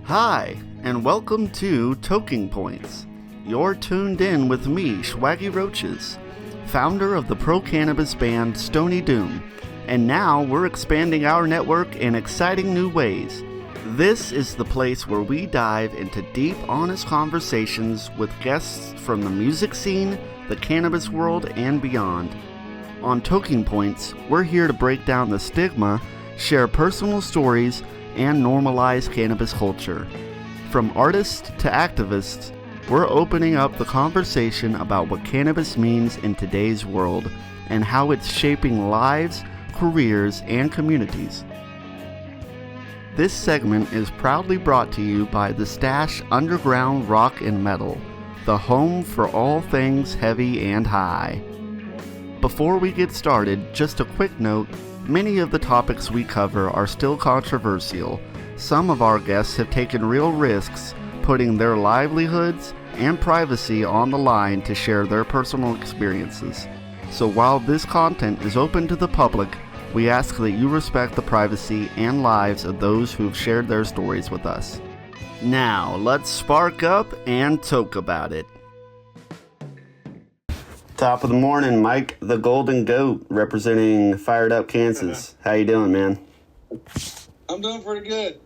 Hi, and welcome to Toking Points. You're tuned in with me, Swaggy Roaches, founder of the pro-cannabis band Stony Doom, and now we're expanding our network in exciting new ways. This is the place where we dive into deep, honest conversations with guests from the music scene, the cannabis world, and beyond. On Toking Points, we're here to break down the stigma, share personal stories, and normalize cannabis culture. From artists to activists, we're opening up the conversation about what cannabis means in today's world and how it's shaping lives, careers, and communities. This segment is proudly brought to you by The Stash Underground Rock and Metal, the home for all things heavy and high. Before we get started, just a quick note, many of the topics we cover are still controversial. Some of our guests have taken real risks, putting their livelihoods and privacy on the line to share their personal experiences. So while this content is open to the public, we ask that you respect the privacy and lives of those who've shared their stories with us. Now, let's spark up and talk about it. Top of the morning, Mike the Golden Goat, representing Fired Up, Kansas. How you doing, man? I'm doing pretty good.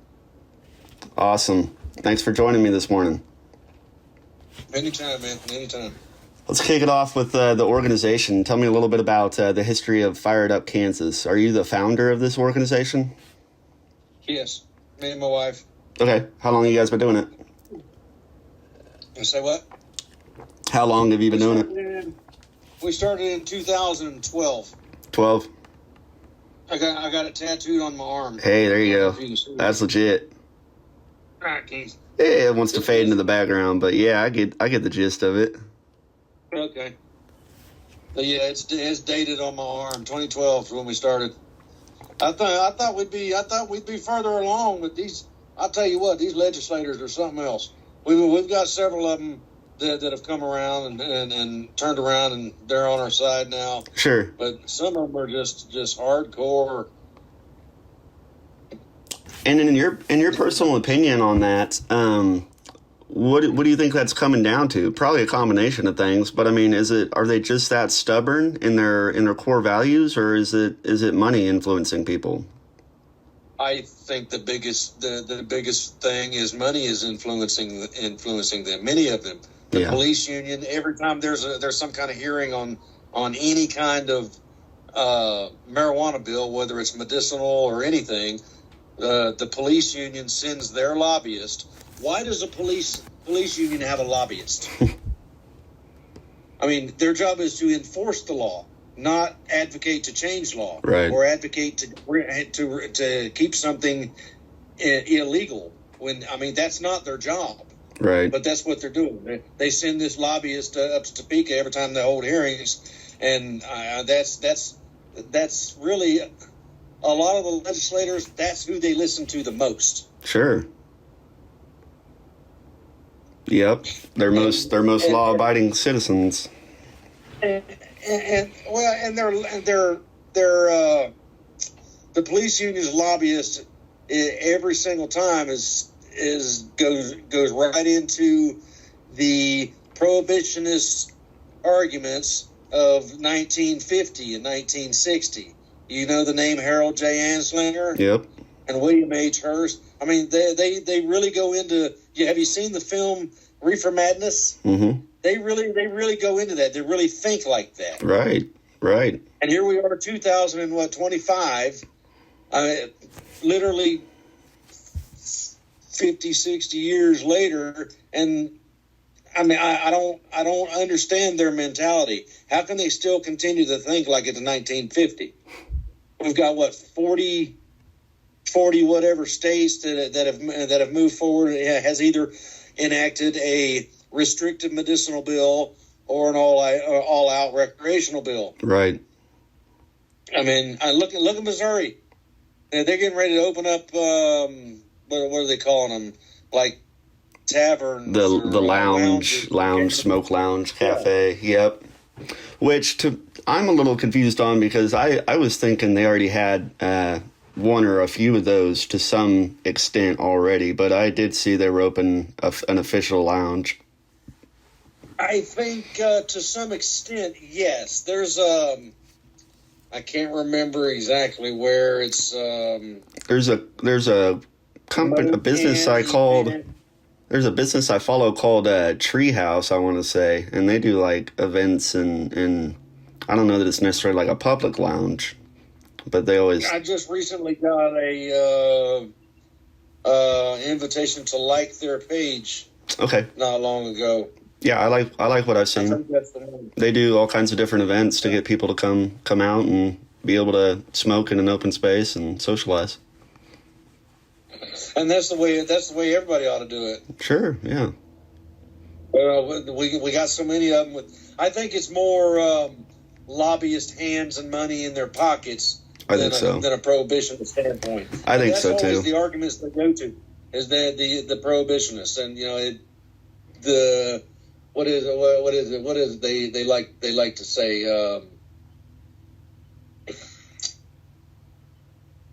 Awesome. Thanks for joining me this morning. Anytime, man. Anytime. Let's kick it off with the organization. Tell me a little bit about the history of Fired Up, Kansas. Are you the founder of this organization? Yes. Me and my wife. Okay. How long have you guys been doing it? You say what? How long have you been doing it? We started in 2012. 12? I got it tattooed on my arm. Hey, there you go. That's legit. All right, Keith. Yeah, it wants to fade into the background, but yeah, I get the gist of it. Okay. But yeah, it's dated on my arm. 2012 is when we started. I thought we'd be further along with these. I'll tell you what, these legislators are something else. We've got several of them that have come around and turned around, and they're on our side now. Sure. But some of them are just hardcore. And in your personal opinion on that, what do you think that's coming down to? Probably a combination of things, but I mean, are they just that stubborn in their core values, or is it money influencing people? I think the biggest thing is money is influencing them. Many of them. The police union, every time there's some kind of hearing on any kind of marijuana bill, whether it's medicinal or anything, the police union sends their lobbyist. Why does a police union have a lobbyist? I mean, their job is to enforce the law, not advocate to change law, right, or advocate to keep something illegal. That's not their job. Right. But that's what they're doing. They send this lobbyist up to Topeka every time they hold hearings, and that's really a lot of the legislators. That's who they listen to the most. Sure. Yep, they're most law-abiding citizens. And they're the police union's lobbyist every single time goes right into the prohibitionist arguments of 1950 and 1960. You know the name Harold J. Anslinger? Yep. And William H. Hearst. I mean, they really go into. Have you seen the film Reefer Madness? Mm-hmm. They really go into that. They really think like that. Right. And here we are, 2025. Literally 50, 60 years later, and I mean, I don't understand their mentality. How can they still continue to think like it's 1950? We've got 40 whatever states that have moved forward, has either enacted a restricted medicinal bill or an all out recreational bill. Right. I mean, look at Missouri. They're getting ready to open up. What are they calling them? Like taverns. The lounge, smoke lounge, cafe. Yeah. Yep. Which I'm a little confused on, because I was thinking they already had one or a few of those to some extent already, but I did see they were open an official lounge. I think to some extent, yes. There's I can't remember exactly where it's. There's a company, a business there's a business I follow called Treehouse, I want to say, and they do like events and I don't know that it's necessarily like a public lounge, but they always. I just recently got a invitation to like their page. Okay. Not long ago. Yeah, I like what I've seen. I think that's the one. They do all kinds of different events to get people to come out and be able to smoke in an open space and socialize. And that's the way everybody ought to do it. Sure, yeah. We got so many of them. I think it's more lobbyist hands and money in their pockets than a prohibition standpoint. I think so too. That's always the arguments they go to, is that the prohibitionists, and what is it? They like to say.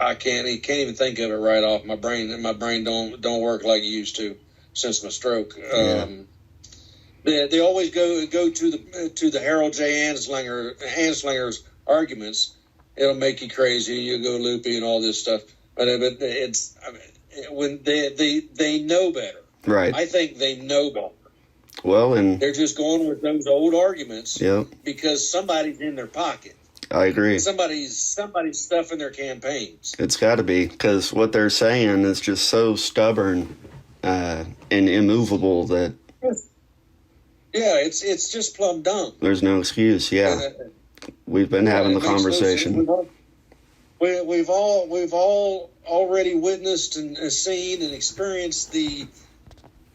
I can't even think of it right off. My brain don't work like it used to since my stroke. Yeah. They always go to the Harold J. Anslinger's arguments. It'll make you crazy. You go loopy and all this stuff. But it's when they know better. Right. I think they know better. Well, and they're just going with those old arguments. Yep. Because somebody's in their pocket. I agree. Somebody's stuffing their campaigns. It's got to be, because what they're saying is just so stubborn and immovable that. Yeah, it's just plumb dumb. There's no excuse. Yeah, we've been having the conversation. We've all already witnessed and seen and experienced the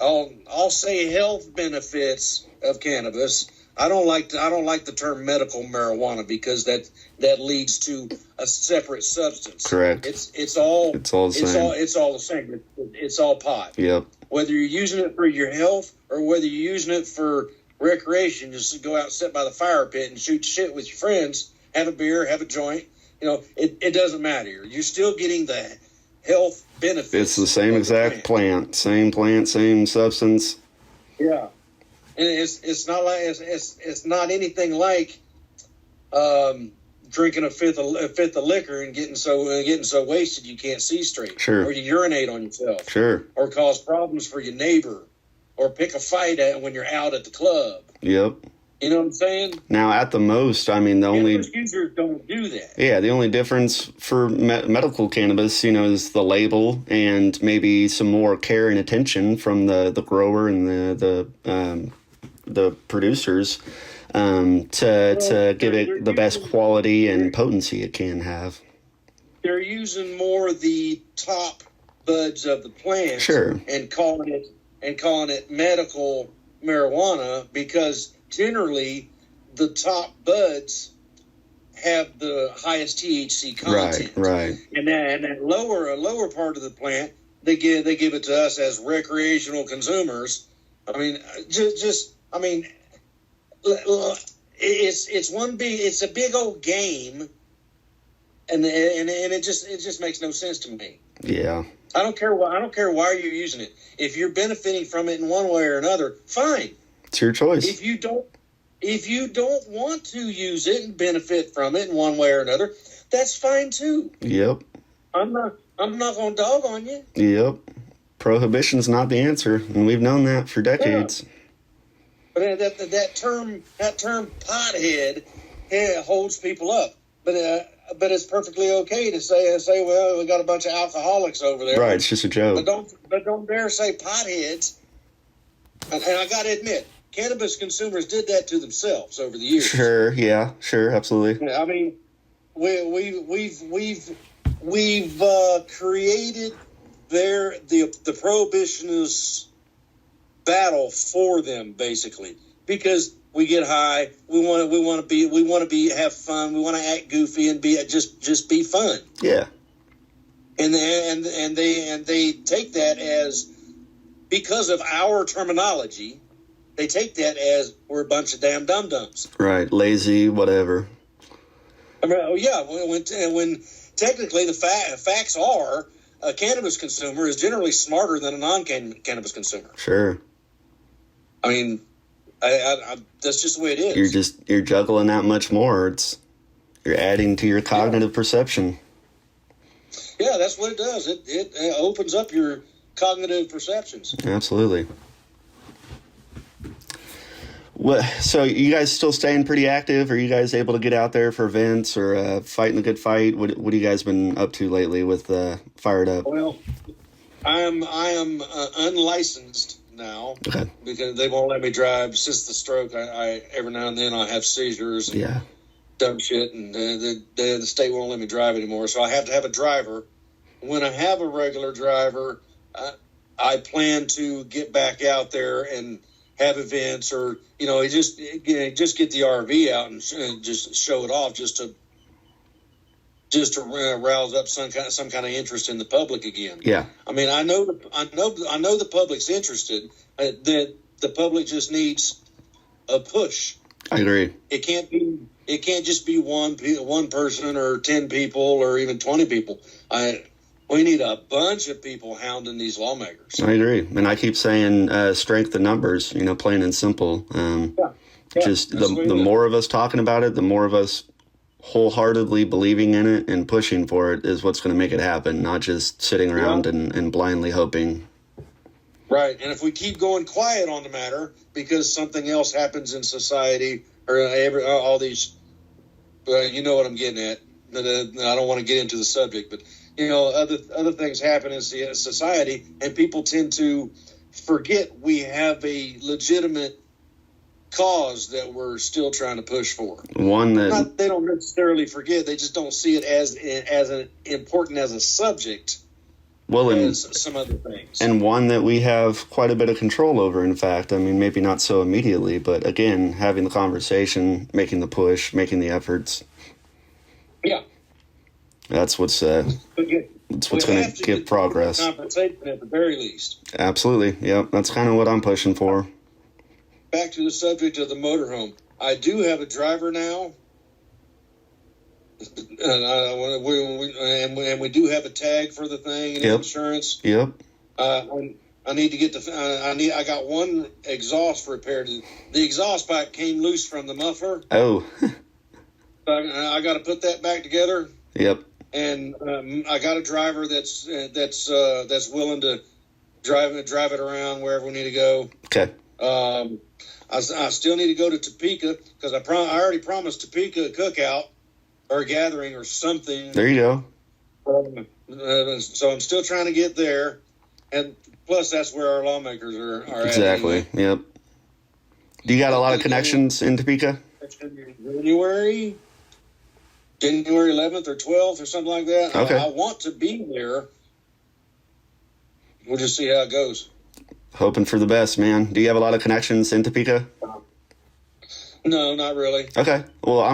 I'll say health benefits of cannabis. I don't like the term medical marijuana because that leads to a separate substance. Correct. It's all the same. It's all the same. It's all pot. Yep. Whether you're using it for your health or whether you're using it for recreation, just to go out and sit by the fire pit and shoot shit with your friends, have a beer, have a joint. It doesn't matter. You're still getting the health benefits. It's the same exact plant, same substance. Yeah. And it's not anything like drinking a fifth of liquor and getting so wasted you can't see straight. Sure. Or you urinate on yourself. Sure. Or cause problems for your neighbor, or pick a fight when you're out at the club. Yep. You know what I'm saying? Now, at the most, I mean, cannabis users don't do that. Yeah, the only difference for medical cannabis, is the label and maybe some more care and attention from the grower and the producers to give it the best quality and potency it can have. They're using more of the top buds of the plant, sure, and calling it medical marijuana because generally the top buds have the highest THC content. Right. And that lower part of the plant, they give it to us as recreational consumers. I mean, it's a big old game, and it just makes no sense to me. Yeah. I don't care why you're using it. If you're benefiting from it in one way or another, fine. It's your choice. If you don't want to use it and benefit from it in one way or another, that's fine too. Yep. I'm not going to dog on you. Yep. Prohibition's not the answer, and we've known that for decades. Yeah. But that term pothead holds people up. But it's perfectly okay to say, well, we got a bunch of alcoholics over there. Right, it's just a joke. But don't dare say potheads. And I got to admit, cannabis consumers did that to themselves over the years. Sure, yeah, sure, absolutely. I mean, we've created the prohibitionists' battle for them, basically, because we get high, we want to have fun, we want to act goofy and just be fun. Yeah. And they take that as, because of our terminology, they take that as we're a bunch of damn dum-dums. Right, lazy, whatever. I mean, yeah, when technically, the facts are a cannabis consumer is generally smarter than a non-cannabis consumer. Sure. I mean, that's just the way it is. You're juggling that much more. You're adding to your cognitive perception. Yeah, that's what it does. It opens up your cognitive perceptions. Absolutely. So you guys still staying pretty active? Are you guys able to get out there for events or fighting a good fight? What have you guys been up to lately with Fired Up? Well, I am unlicensed now because they won't let me drive since the stroke. I every now and then I have seizures and dumb shit, and the state won't let me drive anymore. So I have to have a driver. When I have a regular driver, I plan to get back out there and have events, or just get the RV out and just show it off, just to rouse up some kind of interest in the public again. Yeah, I mean, I know the public's interested. That the public just needs a push. I agree. It can't just be one person or 10 people or even 20 people. We need a bunch of people hounding these lawmakers. I agree. And I keep saying strength in numbers, plain and simple. Just the more of us talking about it, the more of us wholeheartedly believing in it and pushing for it is what's going to make it happen, not just sitting around and blindly hoping. Right. And if we keep going quiet on the matter because something else happens in society or all these, you know what I'm getting at. I don't want to get into the subject, but other things happen in society, and people tend to forget we have a legitimate cause that we're still trying to push for. One that they don't necessarily forget; they just don't see it as important as a subject. Well, as some other things, and one that we have quite a bit of control over. In fact, I mean, maybe not so immediately, but again, having the conversation, making the push, making the efforts. Yeah. That's what's going to give progress. Compensation at the very least. Absolutely. Yep. That's kind of what I'm pushing for. Back to the subject of the motorhome. I do have a driver now. And we do have a tag for the thing and insurance. Yep. I need to get I got one exhaust repaired. The exhaust pipe came loose from the muffler. Oh. I got to put that back together. Yep. And I got a driver that's willing to drive it around wherever we need to go. Okay. I still need to go to Topeka because I already promised Topeka a cookout or a gathering or something. There you go. So I'm still trying to get there, and plus that's where our lawmakers are exactly. At anyway. Yep. Do you got a lot of connections in Topeka? January 11th or 12th or something like that. Okay. I want to be there. We'll just see how it goes. Hoping for the best, man. Do you have a lot of connections in Topeka? No, not really. Okay. Well, I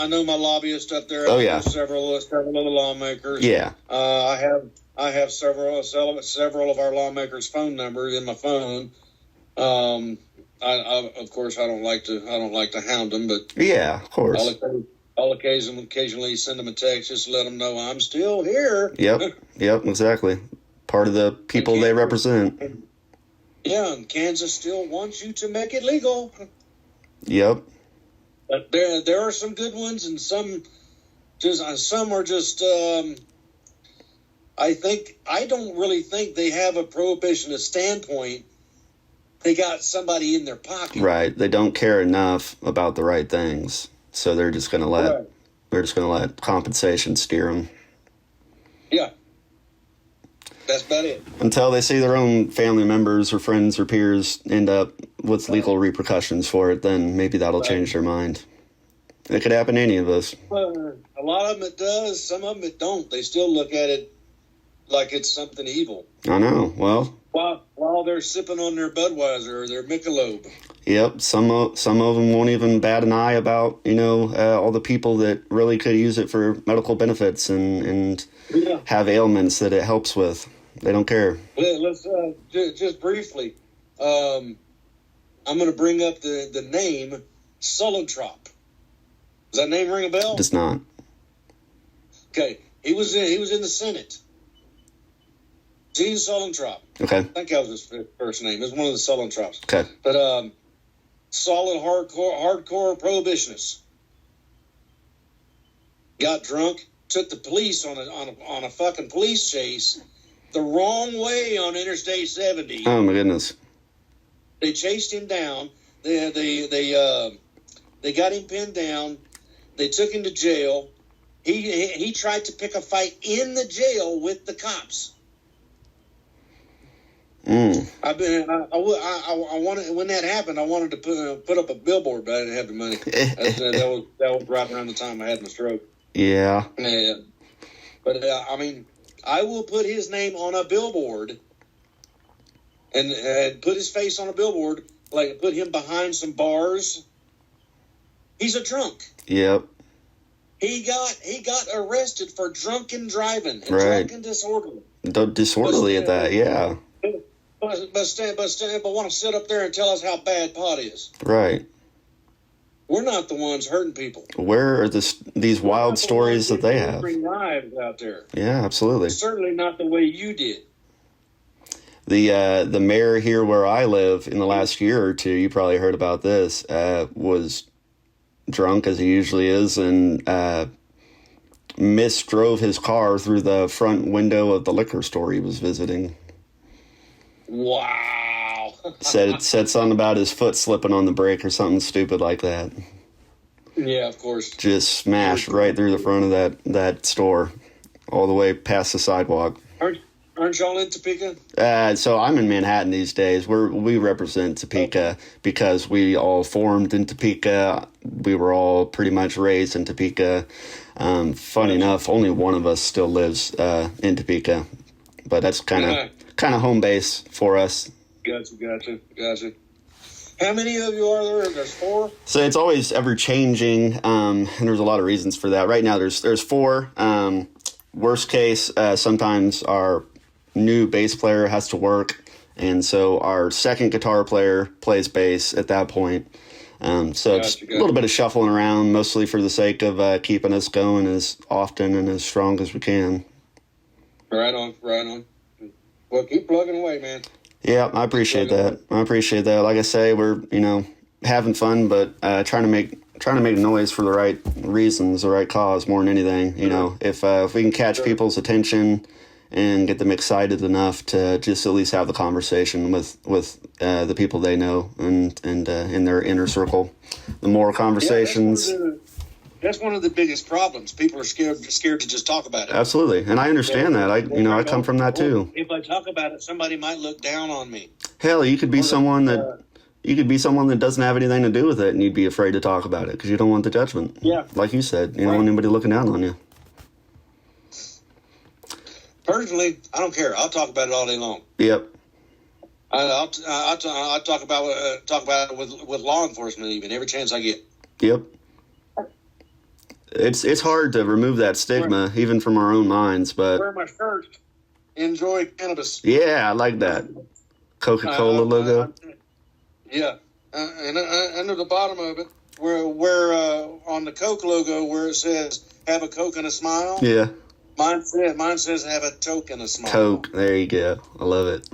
know my lobbyist up there. Oh yeah. Several of the lawmakers. Yeah. I have several of our lawmakers' phone numbers in my phone. Of course I don't like to hound them, but yeah, of course. I'll occasionally send them a text just to let them know I'm still here. Yep, exactly. Part of the people they represent. Yeah, and Kansas still wants you to make it legal. Yep. But there are some good ones, and some are just. I don't really think they have a prohibitionist standpoint. They got somebody in their pocket. Right. They don't care enough about the right things. So they're just going to let compensation steer them. Yeah. That's about it. Until they see their own family members or friends or peers end up with legal repercussions for it, then maybe that'll change their mind. It could happen to any of us. A lot of them it does. Some of them it don't. They still look at it like it's something evil. I know. Well, while they're sipping on their Budweiser or their Michelob. Yep. Some of them won't even bat an eye about all the people that really could use it for medical benefits and have ailments that it helps with. They don't care. Let's just briefly. I'm going to bring up the name Sulotrop. Does that name ring a bell? It does not. Okay, he was in the Senate. Gene Sullentrop. Okay. I think that was his first name. It was one of the Sullentrops. Okay. But solid hardcore prohibitionist. Got drunk, took the police on a fucking police chase the wrong way on Interstate 70. Oh my goodness. They chased him down. They got him pinned down. They took him to jail. He tried to pick a fight in the jail with the cops. I wanted, when that happened, I wanted to put up a billboard, but I didn't have the money. that was right around the time I had my stroke. Yeah. But I mean, I will put his name on a billboard and put his face on a billboard, like put him behind some bars. He's a drunk. Yep. He got arrested for drunken driving and drunken disorderly. Disorderly at that, yeah. But want to sit up there and tell us how bad pot is. Right. We're not the ones hurting people. Where are these wild stories that they have? Knives out there. Yeah, absolutely. Certainly not the way you did. The mayor here where I live in the last year or two, you probably heard about this, was drunk as he usually is and misdrove his car through the front window of the liquor store he was visiting. Wow. said something about his foot slipping on the brake or something stupid like that. Yeah, of course. Just smashed right through the front of that store, all the way past the sidewalk. Aren't y'all in Topeka? So I'm in Manhattan these days. We represent Topeka because we all formed in Topeka. We were all pretty much raised in Topeka. Funny enough, only one of us still lives in Topeka, but that's kind of home base for us. Gotcha. How many of you are there? There's 4? So it's always ever changing, and there's a lot of reasons for that. Right now, there's 4. Worst case, sometimes our new bass player has to work, and so our second guitar player plays bass at that point. So it's a little bit of shuffling around, mostly for the sake of keeping us going as often and as strong as we can. Right on. Well, keep plugging away, man. Yeah, I appreciate that. Like I say, we're having fun, but trying to make noise for the right reasons, the right cause, more than anything. If we can catch people's attention and get them excited enough to just at least have the conversation with the people they know and in their inner circle, the more conversations. Yeah, that's one of the biggest problems. People are scared to just talk about it. Absolutely, and I understand that. I come from that too. If I talk about it, somebody might look down on me. Hell, you could be someone that doesn't have anything to do with it, and you'd be afraid to talk about it because you don't want the judgment. Yeah, like you said, you don't want anybody looking down on you. Personally, I don't care. I'll talk about it all day long. Yep. I'll talk about it with law enforcement even every chance I get. Yep. It's hard to remove that stigma even from our own minds, but wear my shirt. Enjoy cannabis. Yeah, I like that Coca-Cola logo. Yeah, and under the bottom of it, where on the Coke logo where it says "Have a Coke and a smile." Yeah. Mine says "Have a toke and a smile." Coke. There you go. I love it.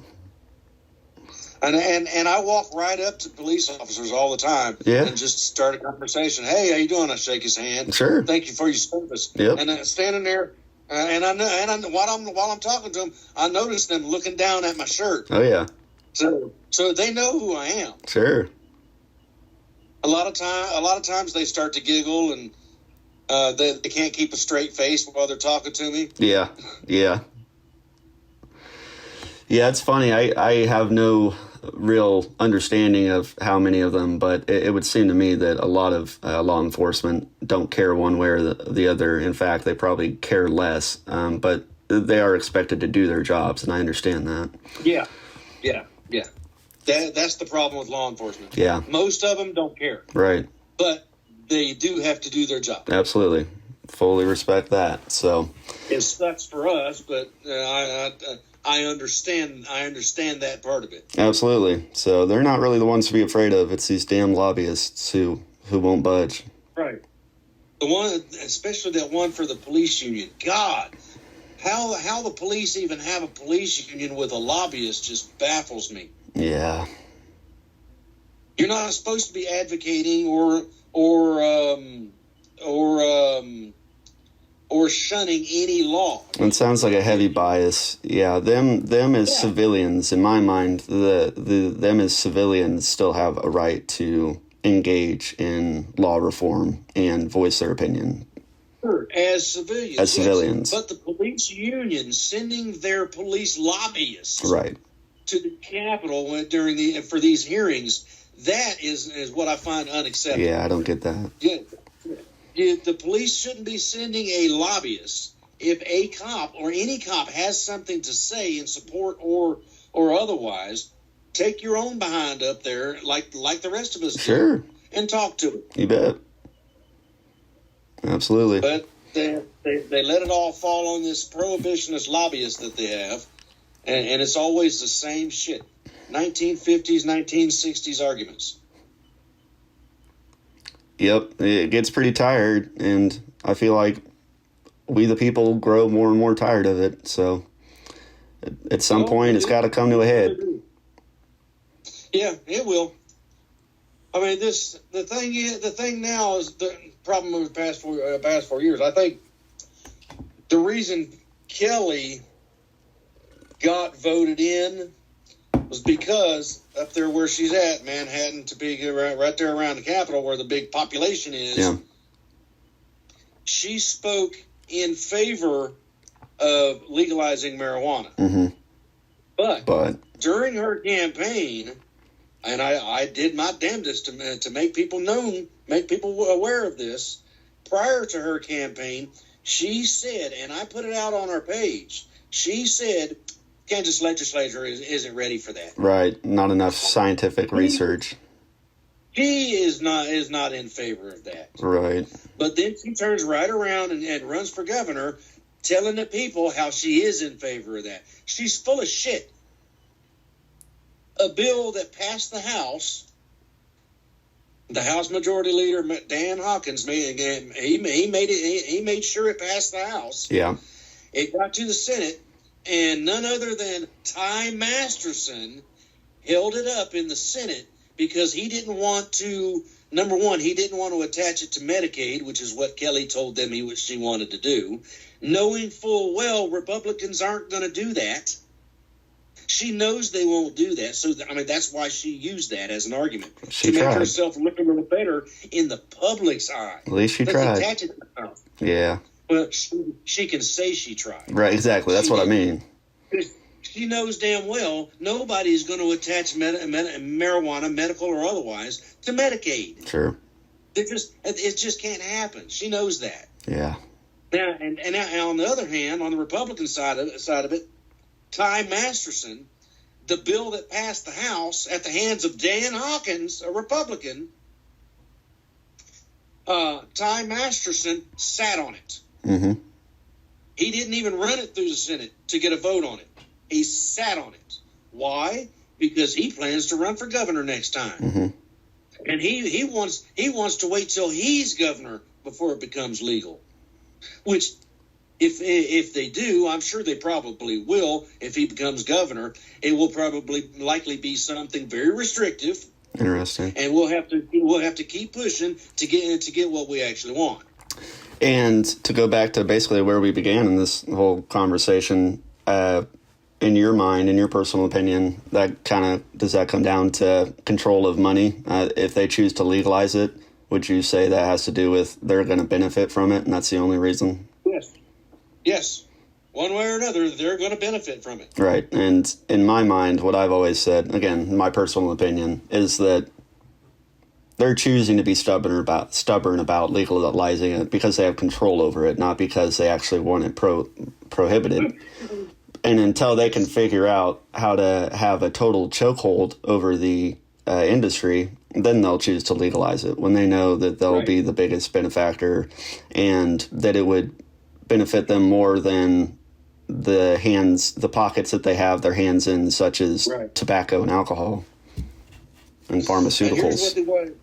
And I walk right up to police officers all the time and just start a conversation. Hey, how you doing? I shake his hand. Sure. Thank you for your service. Yep. And standing there, while I'm talking to them, I notice them looking down at my shirt. Oh yeah. So they know who I am. Sure. A lot of times they start to giggle and they can't keep a straight face while they're talking to me. Yeah. It's funny. I have no real understanding of how many of them, but it would seem to me that a lot of law enforcement don't care one way or the other. In fact, they probably care less, but they are expected to do their jobs, and I understand that. Yeah. That's the problem with law enforcement. Yeah. Most of them don't care. Right. But they do have to do their job. Absolutely. Fully respect that. So it sucks for us, but I understand that part of it. Absolutely. So they're not really the ones to be afraid of. It's these damn lobbyists who won't budge. Right. The one, especially that one for the police union. God, how the police even have a police union with a lobbyist just baffles me. Yeah. You're not supposed to be advocating or shunning any law. It sounds like a heavy bias. Yeah, them as civilians, in my mind, them as civilians still have a right to engage in law reform and voice their opinion. Sure, as civilians. As civilians. But the police union sending their police lobbyists right to the Capitol for these hearings, that is what I find unacceptable. Yeah, I don't get that. The police shouldn't be sending a lobbyist. If a cop or any cop has something to say in support or otherwise, take your own behind up there like the rest of us sure. do and talk to them. You bet. Absolutely. But they let it all fall on this prohibitionist lobbyist that they have, and it's always the same shit. 1950s, 1960s arguments. Yep, it gets pretty tired, and I feel like we the people grow more and more tired of it. So at some point, it's got to come to a head. Yeah, it will. I mean, the thing now is the problem over the past 4 years. I think the reason Kelly got voted in was because up there where she's at, Manhattan, Topeka, right there around the Capitol where the big population is, yeah. She spoke in favor of legalizing marijuana. Mm-hmm. But during her campaign, and I did my damnedest to make people aware of this, prior to her campaign, she said, and I put it out on our page, she said, Kansas legislature isn't ready for that. Right. Not enough scientific research. She is not in favor of that. Right. But then she turns right around and runs for governor, telling the people how she is in favor of that. She's full of shit. A bill that passed the House Majority Leader Dan Hawkins made sure it passed the House. Yeah. It got to the Senate. And none other than Ty Masterson held it up in the Senate because he didn't want to, number one, he didn't want to attach it to Medicaid, which is what Kelly told them she wanted to do, knowing full well Republicans aren't going to do that. She knows they won't do that. So, I mean, that's why she used that as an argument. She to tried. Make herself look a little better in the public's eye. At least she tried. Attach it to her. Yeah. Well, she can say she tried. Right, exactly. That's what I mean. She knows damn well nobody's going to attach marijuana, medical or otherwise, to Medicaid. Sure. It just can't happen. She knows that. Yeah. Now, and now, on the other hand, on the Republican side of it, Ty Masterson, the bill that passed the House at the hands of Dan Hawkins, a Republican, Ty Masterson sat on it. Mm-hmm. He didn't even run it through the Senate to get a vote on it. He sat on it. Why? Because he plans to run for governor next time. Mm-hmm. And he wants to wait till he's governor before it becomes legal. Which, if they do, I'm sure they probably will. If he becomes governor, it will likely be something very restrictive. Interesting. And we'll have to keep pushing to get what we actually want. And to go back to basically where we began in this whole conversation, in your mind, in your personal opinion, does that come down to control of money? If they choose to legalize it, would you say that has to do with they're going to benefit from it, and that's the only reason? Yes. One way or another, they're going to benefit from it. Right. And in my mind, what I've always said, again, my personal opinion, is that they're choosing to be stubborn about legalizing it because they have control over it, not because they actually want it prohibited. And until they can figure out how to have a total chokehold over the industry, then they'll choose to legalize it when they know that they'll be the biggest benefactor and that it would benefit them more than the pockets that they have their hands in, such as tobacco and alcohol and pharmaceuticals.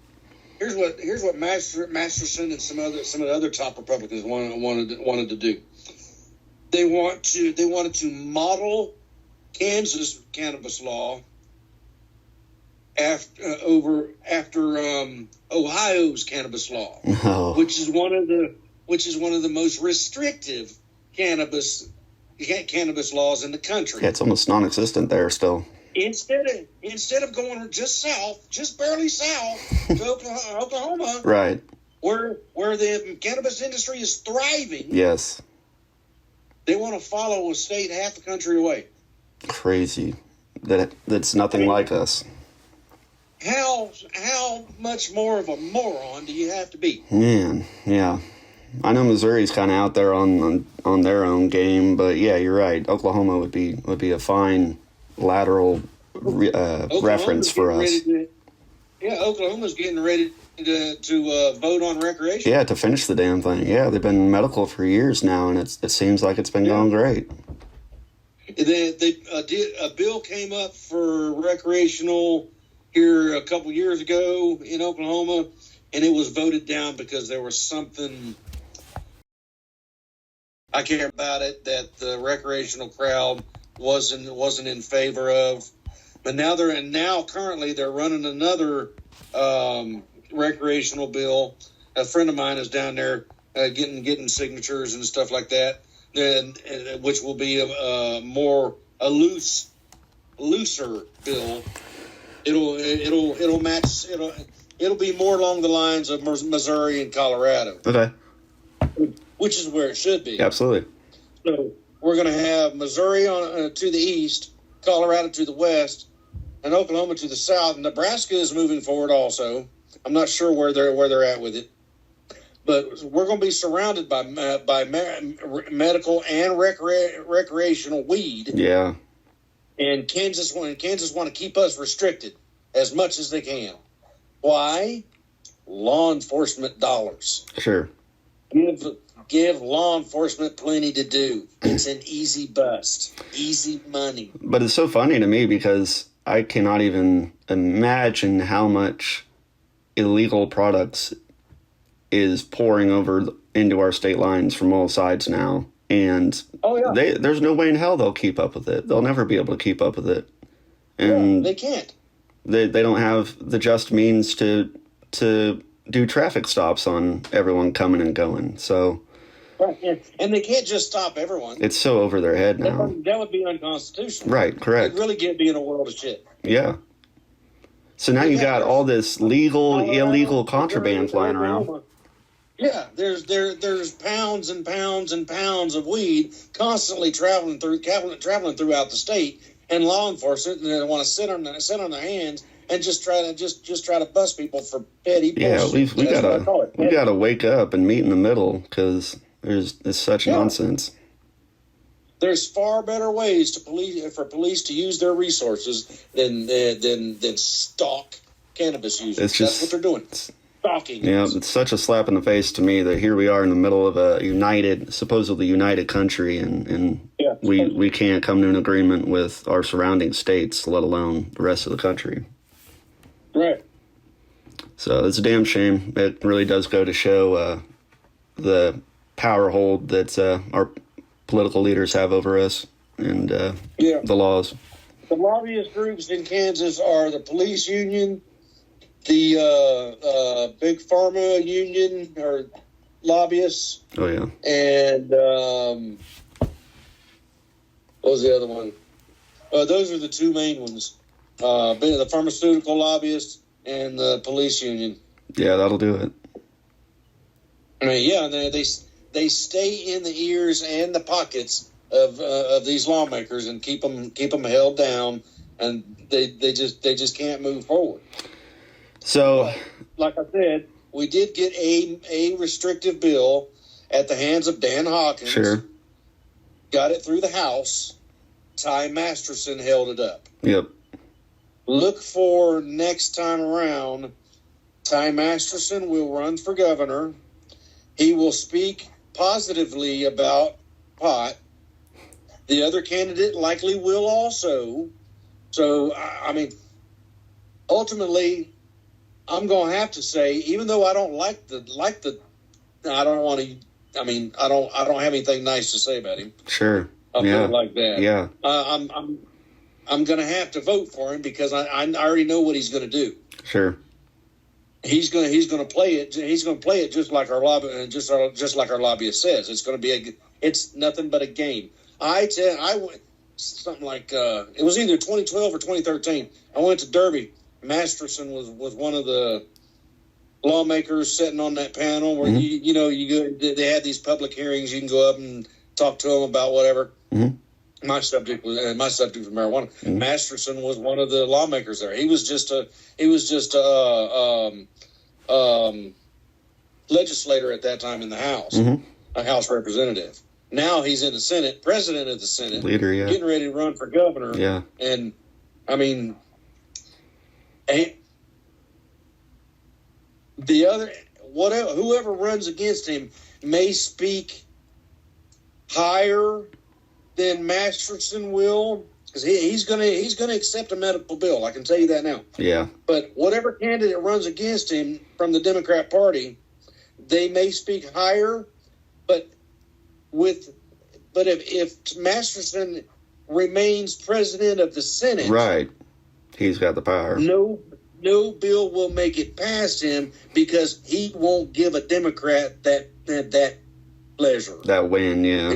here's what Masterson and some of the other top Republicans wanted to do. They wanted to model Kansas cannabis law after Ohio's cannabis law, which is one of the most restrictive cannabis laws in the country. Yeah, it's almost non-existent there still. Instead of going just south, just barely south to Oklahoma, right, where the cannabis industry is thriving. Yes. They want to follow a state half the country away. Crazy. That's nothing like us. How much more of a moron do you have to be? Man, yeah. I know Missouri's kind of out there on their own game, but yeah, you're right. Oklahoma would be a fine lateral reference for us. Oklahoma's getting ready to vote on recreation. Yeah, to finish the damn thing. Yeah, they've been medical for years now, and it seems like it's been going great. A bill came up for recreational here a couple years ago in Oklahoma, and it was voted down because there was something I care about it that the recreational crowd wasn't in favor of. But now currently they're running another recreational bill. A friend of mine is down there getting signatures and stuff like that, and which will be a looser bill. It'll match. It'll be more along the lines of Missouri and Colorado. Okay. Which is where it should be. Absolutely. So we're going to have Missouri to the east, Colorado to the west, and Oklahoma to the south. Nebraska is moving forward also. I'm not sure where they're at with it, but we're going to be surrounded by medical and recreational weed. Yeah. And Kansas want to keep us restricted as much as they can. Why? Law enforcement dollars. Sure. Give law enforcement plenty to do. It's an easy bust. Easy money. But it's so funny to me because I cannot even imagine how much illegal products is pouring over into our state lines from all sides now. And there's no way in hell they'll keep up with it. They'll never be able to keep up with it. And they can't. They don't have the just means to do traffic stops on everyone coming and going. So, right. And they can't just stop everyone. It's so over their head now. That would be unconstitutional. Right, correct. They'd really get be in a world of shit. Yeah. So now you got all this illegal contraband flying around. Yeah, there's pounds and pounds and pounds of weed constantly traveling throughout the state, and law enforcement want to sit on their hands and just try to bust people for petty bullshit. Yeah, we gotta wake up and meet in the middle because it's such nonsense. There's far better ways for police to use their resources than stalk cannabis users. That's what they're doing. Stalking. Yeah, it's such a slap in the face to me that here we are in the middle of a supposedly united country, and we can't come to an agreement with our surrounding states, let alone the rest of the country. Right. So it's a damn shame. It really does go to show the power hold that our political leaders have over us and the laws. The lobbyist groups in Kansas are the police union, the big pharma union or lobbyists. Oh, yeah. And what was the other one? Those are the two main ones. The pharmaceutical lobbyists and the police union. Yeah, that'll do it. I mean, they stay in the ears and the pockets of these lawmakers and keep them held down, and they just can't move forward. So, like I said, we did get a restrictive bill at the hands of Dan Hawkins. Sure. Got it through the House. Ty Masterson held it up. Yep. Look for next time around, Ty Masterson will run for governor. He will speak positively about pot. The other candidate likely will also. So, I mean, ultimately, I'm going to have to say, even though I don't I don't want to. I mean, I don't have anything nice to say about him. Sure. I'll put it like that. Yeah. I'm going to have to vote for him because I already know what he's going to do. Sure. He's going to play it. He's going to play it just like our lobbyist says. It's going to be it's nothing but a game. Something like it was either 2012 or 2013. I went to Derby. Masterson was one of the lawmakers sitting on that panel where they had these public hearings. You can go up and talk to them about whatever. Mm-hmm. My subject was marijuana. Mm-hmm. Masterson was one of the lawmakers there. He was just a legislator at that time in the House, a House representative. Now he's in the Senate, president of the Senate, leader, getting ready to run for governor. Yeah, and I mean, whoever runs against him may speak higher than Masterson will, because he's gonna accept a medical bill. I can tell you that now. Yeah. But whatever candidate runs against him from the Democrat Party, they may speak higher, but if Masterson remains president of the Senate, right, he's got the power. No bill will make it past him because he won't give a Democrat that pleasure. That win, yeah.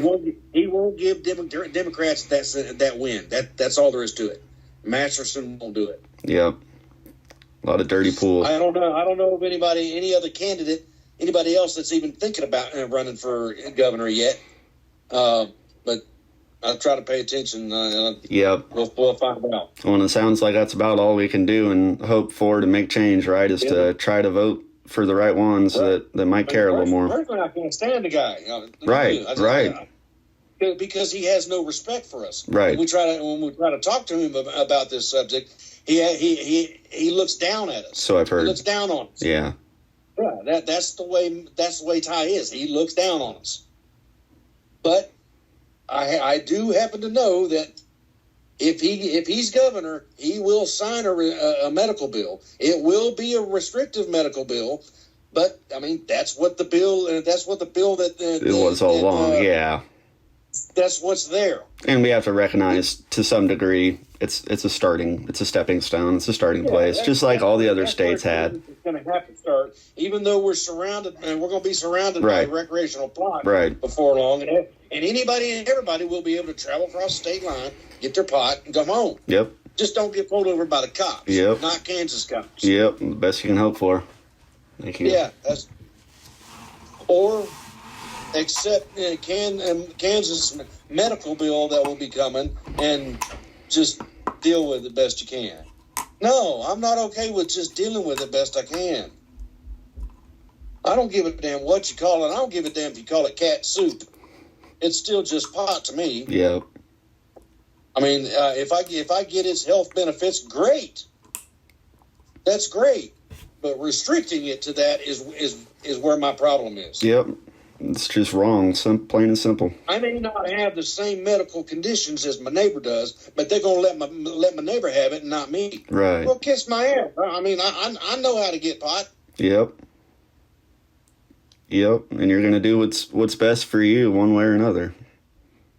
He won't give Democrats that win. That's all there is to it. Masterson won't do it. Yep. A lot of dirty pools. I don't know of any other candidate, anybody else that's even thinking about running for governor yet. But I'll try to pay attention. Yep. We'll find out. Well, it sounds like that's about all we can do and hope for to make change, right? Is to try to vote for the right ones that might care a little more. Personally, I can't stand the guy. Right. Because he has no respect for us. Right. When we try to talk to him about this subject, he looks down at us. So I've heard. He looks down on us. Yeah. Yeah. That's the way Ty is. He looks down on us. But I do happen to know that if he's governor, he will sign a medical bill. It will be a restrictive medical bill, but I mean that's what the bill that it was all along. Yeah, that's what's there. And we have to recognize to some degree it's a stepping stone. It's a starting place, just like all the other states had. It's going to have to start, even though we're surrounded, and we're going to be surrounded by recreational pot before long, and anybody and everybody will be able to travel across the state line, get their pot, and come home. Yep. Just don't get pulled over by the cops. Yep. Not Kansas cops. Yep. The best you can hope for. Thank you. Yeah. Or accept Kansas medical bill that will be coming and just deal with it best you can. No, I'm not okay with just dealing with it best I can. I don't give a damn what you call it. I don't give a damn if you call it cat soup. It's still just pot to me. Yep. I mean, if I get its health benefits, great. That's great. But restricting it to that is where my problem is. Yep. It's just wrong. Plain and simple. I may not have the same medical conditions as my neighbor does, but they're going to let my neighbor have it and not me. Right. Well, kiss my ass. I mean, I know how to get pot. Yep. Yep. And you're going to do what's best for you one way or another.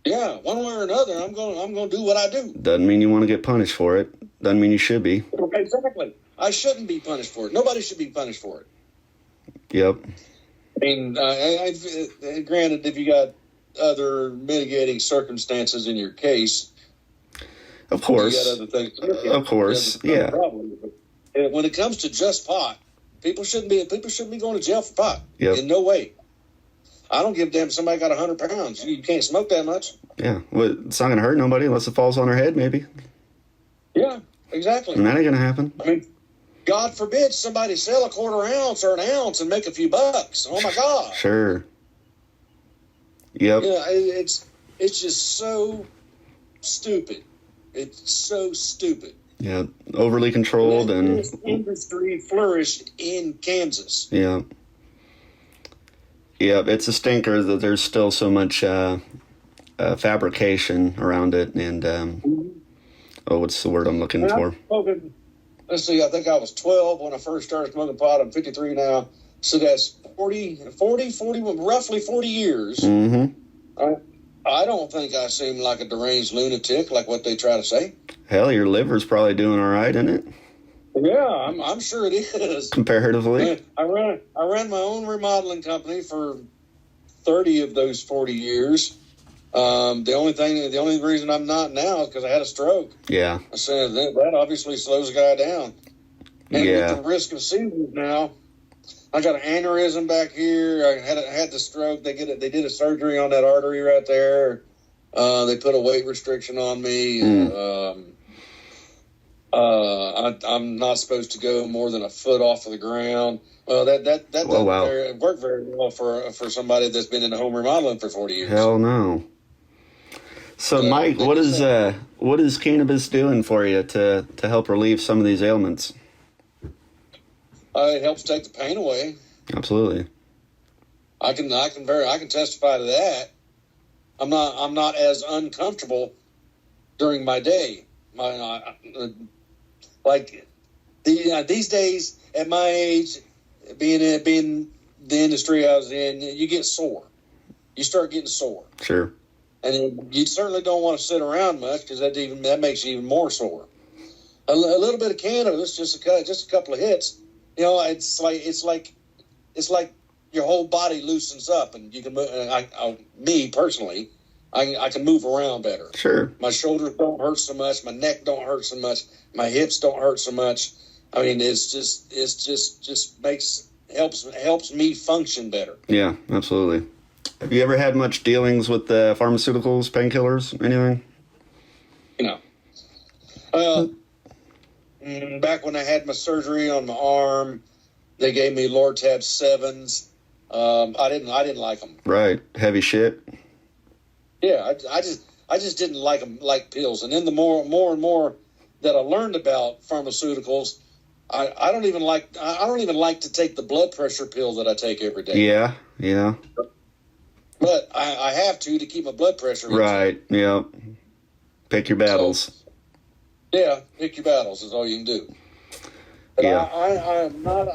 Yeah, one way or another, I'm going to do what I do. Doesn't mean you want to get punished for it. Doesn't mean you should be. Exactly. I shouldn't be punished for it. Nobody should be punished for it. Yep. I mean, granted, if you got other mitigating circumstances in your case, of course, you got other things to look at. Of course, yeah. But when it comes to just pot, people shouldn't be going to jail for pot. Yep. In no way. I don't give a damn if somebody got 100 pounds. You can't smoke that much. Yeah, well, it's not going to hurt nobody unless it falls on their head, maybe. Yeah, exactly. And that ain't going to happen. I mean, God forbid somebody sell a quarter ounce or an ounce and make a few bucks. Oh my God. Sure. Yep. Yeah, it's just so stupid. It's so stupid. Yeah, overly controlled and this industry flourished in Kansas. Yeah. Yeah, it's a stinker that there's still so much fabrication around it, and what's the word I'm looking for? let's see, I think I was 12 when I first started smoking pot. I'm 53 now. So that's 40, roughly 40 years. Mm-hmm. I don't think I seem like a deranged lunatic like what they try to say. Hell, your liver's probably doing all right, isn't it? Yeah, I'm sure it is. Comparatively. I ran my own remodeling company for 30 of those 40 years. The only reason I'm not now is because I had a stroke. Yeah. I said that obviously slows a guy down. And with the risk of seizures now, I got an aneurysm back here. I had the stroke. They did a surgery on that artery right there. They put a weight restriction on me. I'm not supposed to go more than a foot off of the ground. Well, that doesn't work very well for somebody that's been in home remodeling for 40 years. Hell no. So, Mike, what is cannabis doing for you to help relieve some of these ailments? It helps take the pain away. Absolutely. I can testify to that. I'm not as uncomfortable during my day. These days at my age, being the industry I was in, you get sore. You start getting sore. Sure. And you certainly don't want to sit around much because that makes you even more sore. A little bit of cannabis, just a couple of hits. You know, it's like your whole body loosens up, and you can move. Me personally, I can move around better. Sure. My shoulders don't hurt so much. My neck don't hurt so much. My hips don't hurt so much. I mean, it's just helps me function better. Yeah, absolutely. Have you ever had much dealings with pharmaceuticals, painkillers, anything? Back when I had my surgery on my arm, they gave me Lortab 7s. I didn't like them. Right, heavy shit. Yeah, I just didn't like them like pills. And then the more and more that I learned about pharmaceuticals, I don't even like to take the blood pressure pill that I take every day. Yeah. But I have to keep my blood pressure. Right. Yeah. Pick your battles. Yeah, pick your battles is all you can do. But yeah. I am not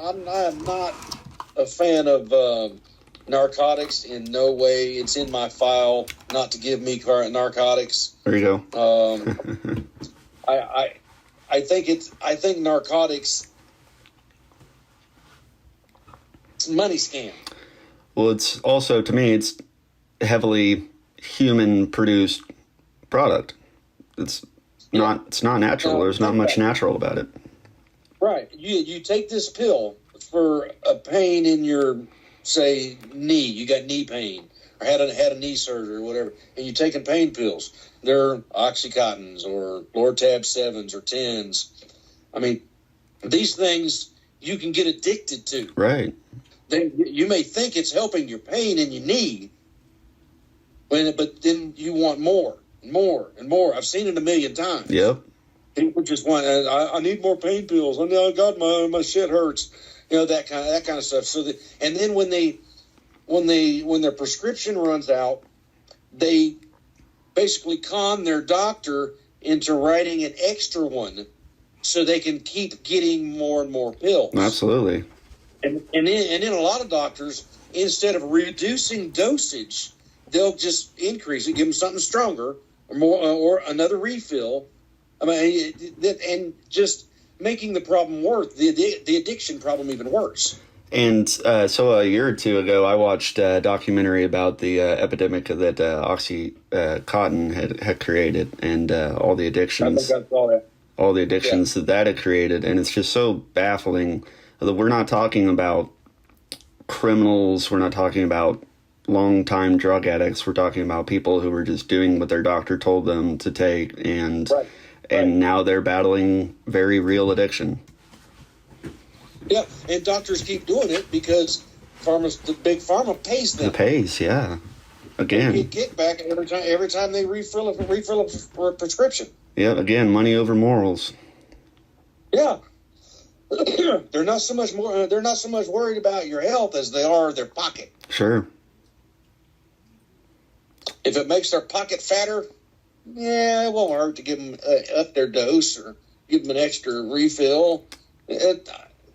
a fan of narcotics in no way. It's in my file not to give me narcotics. There you go. I think narcotics, it's a money scam. Well, it's also, to me, it's heavily human produced product. It's not natural. There's not much natural about it. Right. You take this pill for a pain in your, say, knee. You got knee pain or had a knee surgery or whatever, and you're taking pain pills. They're Oxycontins or Lortab 7s or 10s. I mean, these things you can get addicted to. Right. You may think it's helping your pain in your knee, but then you want more and more and more. I've seen it a million times. Yep. People just want. I need more pain pills. I know, God, my shit hurts. You know, that kind of stuff. So and then when their prescription runs out, they basically con their doctor into writing an extra one, so they can keep getting more and more pills. Absolutely. And then a lot of doctors, instead of reducing dosage, they'll just increase it, give them something stronger or more, or another refill. I mean, and just making the problem worse, the addiction problem even worse. And so a year or two ago, I watched a documentary about the epidemic that Oxycontin had created, and all the addictions. I think I saw that. All the addictions that had created, and it's just so baffling. We're not talking about criminals. We're not talking about long-time drug addicts. We're talking about people who were just doing what their doctor told them to take, and now they're battling very real addiction. Yeah, and doctors keep doing it because the big pharma pays them. It pays, yeah. Again, they get kickback every time they refill a prescription. Yeah, again, money over morals. Yeah. They're not so much worried about your health as they are their pocket. Sure. If it makes their pocket fatter, yeah, it won't hurt to give them up their dose or give them an extra refill.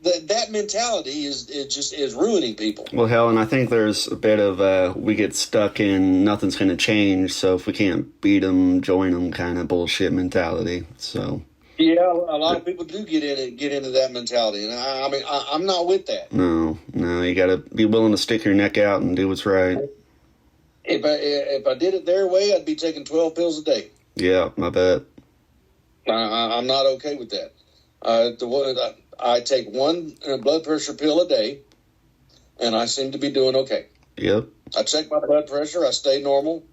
That mentality is ruining people. Well, hell, and I think there's a bit of we get stuck in nothing's going to change, so if we can't beat them, join them kind of bullshit mentality. So yeah, a lot of people do get into that mentality, and I'm not with that. No, you got to be willing to stick your neck out and do what's right. If I did it their way, I'd be taking 12 pills a day. Yeah, I bet. I'm not okay with that. I take one blood pressure pill a day, and I seem to be doing okay. Yep. I check my blood pressure. I stay normal.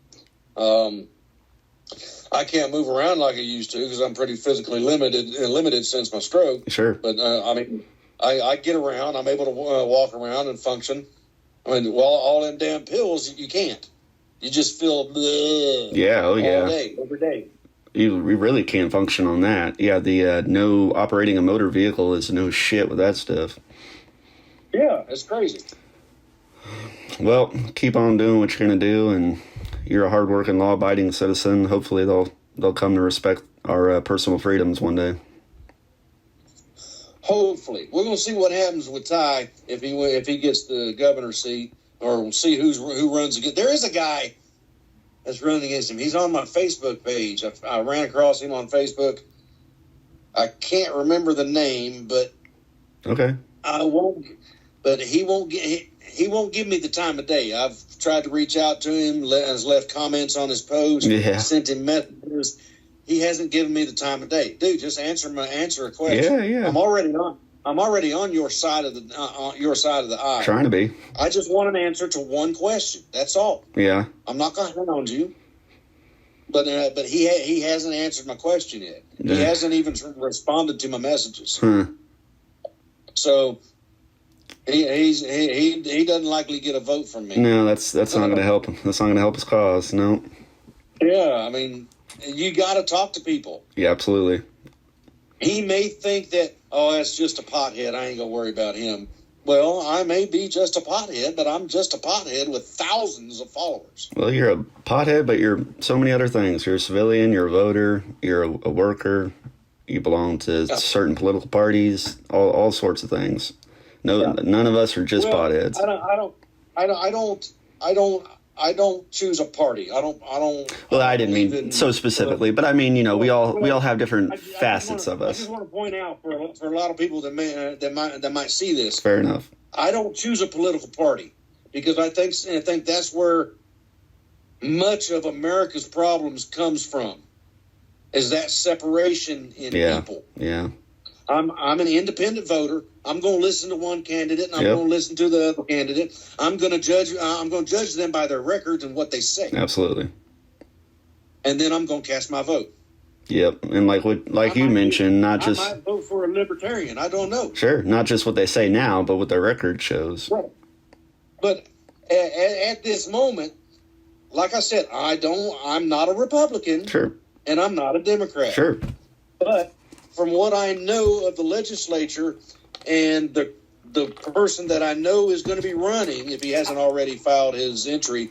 I can't move around like I used to because I'm pretty physically limited since my stroke. Sure. But, I get around. I'm able to walk around and function. I mean, well, all them damn pills, you can't. You just feel bleh, all day, every day. You really can't function on that. Yeah, the no operating a motor vehicle is no shit with that stuff. Yeah, it's crazy. Well, keep on doing what you're going to do, and you're a hardworking, law-abiding citizen. Hopefully they'll come to respect our personal freedoms one day. Hopefully. We're going to see what happens with Ty if he gets the governor's seat, or we'll see who runs again. There is a guy that's running against him. He's on my Facebook page. I ran across him on Facebook. I can't remember the name, but okay. I won't. But he won't give me the time of day. I've tried to reach out to him, has left comments on his post, sent him messages. He hasn't given me the time of day. Dude, just answer a question. Yeah. I'm already on your side of the aisle. Trying to be. I just want an answer to one question. That's all. Yeah. I'm not going to hound you. But he hasn't answered my question yet. He hasn't even responded to my messages. So he doesn't likely get a vote from me. No, that's not going to help him. That's not going to help his cause. No. Yeah, I mean, you got to talk to people. Yeah, absolutely. He may think that, that's just a pothead. I ain't going to worry about him. Well, I may be just a pothead, but I'm just a pothead with thousands of followers. Well, you're a pothead, but you're so many other things. You're a civilian, you're a voter, you're a worker, you belong to certain political parties, all sorts of things. None of us are just potheads. I don't choose a party. I don't. Well, I didn't mean so specifically, but I mean, we all have different facets of us. I just want to point out for a lot of people that might see this. Fair enough. I don't choose a political party because I think that's where much of America's problems comes from, is that separation in people. Yeah. I'm an independent voter. I'm going to listen to one candidate, and I'm going to listen to the other candidate. I'm going to judge them by their records and what they say. Absolutely. And then I'm going to cast my vote. Yep, and like you mentioned, I might vote for a libertarian. I don't know. Sure, not just what they say now, but what their record shows. Right. But at this moment, like I said, I'm not a Republican. Sure. And I'm not a Democrat. Sure. But from what I know of the legislature and the person that I know is going to be running, if he hasn't already filed his entry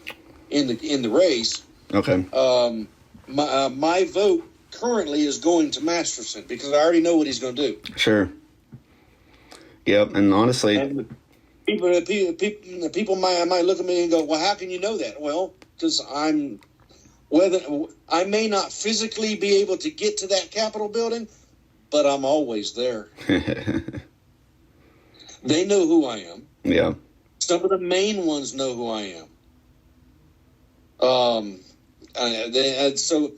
in the race, okay, my vote currently is going to Masterson because I already know what he's going to do. Sure. Yep, and honestly, people might look at me and go, "Well, how can you know that?" Well, because I may not physically be able to get to that Capitol building, but I'm always there. They know who I am. Yeah. Some of the main ones know who I am. So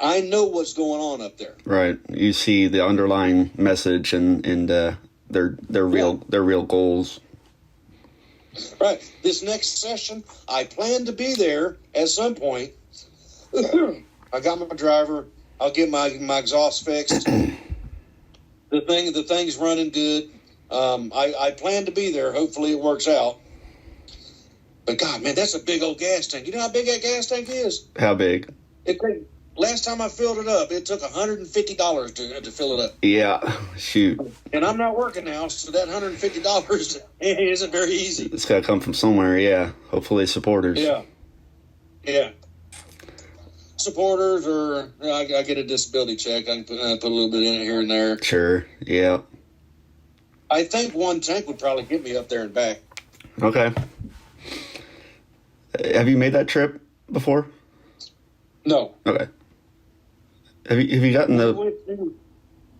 I know what's going on up there. Right. You see the underlying message and their real goals. Right. This next session, I plan to be there at some point. I got my driver. I'll get my exhaust fixed. The thing's running good. I plan to be there. Hopefully it works out. But God, man, that's a big old gas tank. You know how big that gas tank is? How big? Last time I filled it up, it took $150 to fill it up. Yeah, shoot. And I'm not working now, so that $150 isn't very easy. It's got to come from somewhere, yeah. Hopefully supporters. Yeah. supporters, or I get a disability check. I can put a little bit in it here and there. Sure. Yeah. I think one tank would probably get me up there and back. Okay. Have you made that trip before? No. Okay. Have you gotten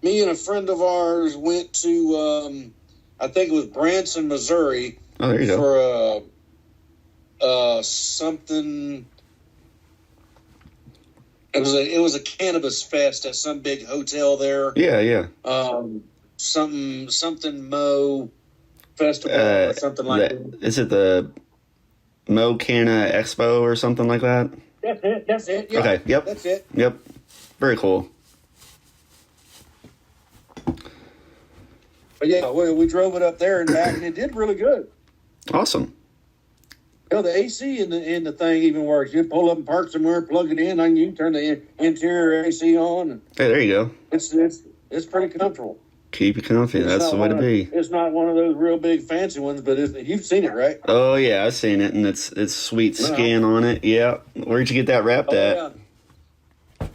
Me and a friend of ours went to, I think it was Branson, Missouri. Oh, there you go. For something. It was a cannabis fest at some big hotel there. Yeah. Something Mo festival or something like that. Is it the Mo Canna Expo or something like that? That's it. Yeah. Okay. Yep. That's it. Yep. Very cool. But yeah, we drove it up there and back, and it did really good. Awesome. You know, the AC in the thing even works. You pull up and park somewhere, plug it in, and you can turn the interior AC on. And hey, there you go. It's pretty comfortable. Keep you comfy. That's the way to be. It's not one of those real big fancy ones, but you've seen it, right? Oh yeah, I've seen it, and it's sweet skin on it. Yeah. Where'd you get that wrapped at? Yeah. A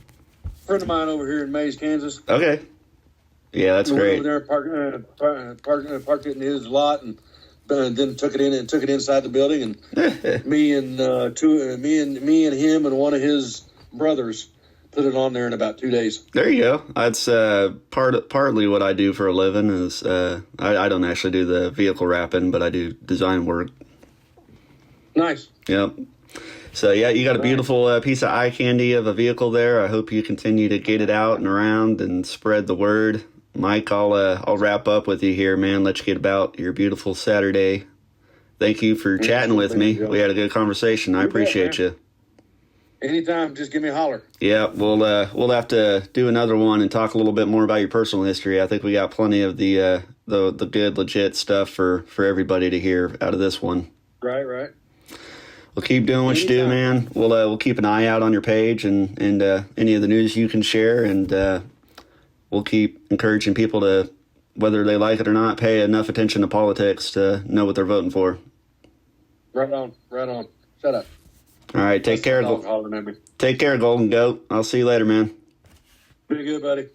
friend of mine over here in Mays, Kansas. Okay. Yeah, that's great. Over there, parked it in his lot, and then took it inside the building, and me and him and one of his brothers put it on there in about 2 days. There you go. That's partly what I do for a living. Is I don't actually do the vehicle wrapping, but I do design work. Nice. Yep. So yeah, you got a beautiful piece of eye candy of a vehicle there. I hope you continue to get it out and around and spread the word. Mike, I'll wrap up with you here, man. Let you get about your beautiful Saturday. Thank you for chatting with me. We had a good conversation. I appreciate you. Anytime, just give me a holler. Yeah, we'll have to do another one and talk a little bit more about your personal history. I think we got plenty of the good, legit stuff for everybody to hear out of this one. Right. Well, keep doing what you do, man. We'll keep an eye out on your page and any of the news you can share, and we'll keep encouraging people to, whether they like it or not, pay enough attention to politics to know what they're voting for. Right on. Shut up. All right, take care, Golden Goat. I'll see you later, man. Pretty good, buddy.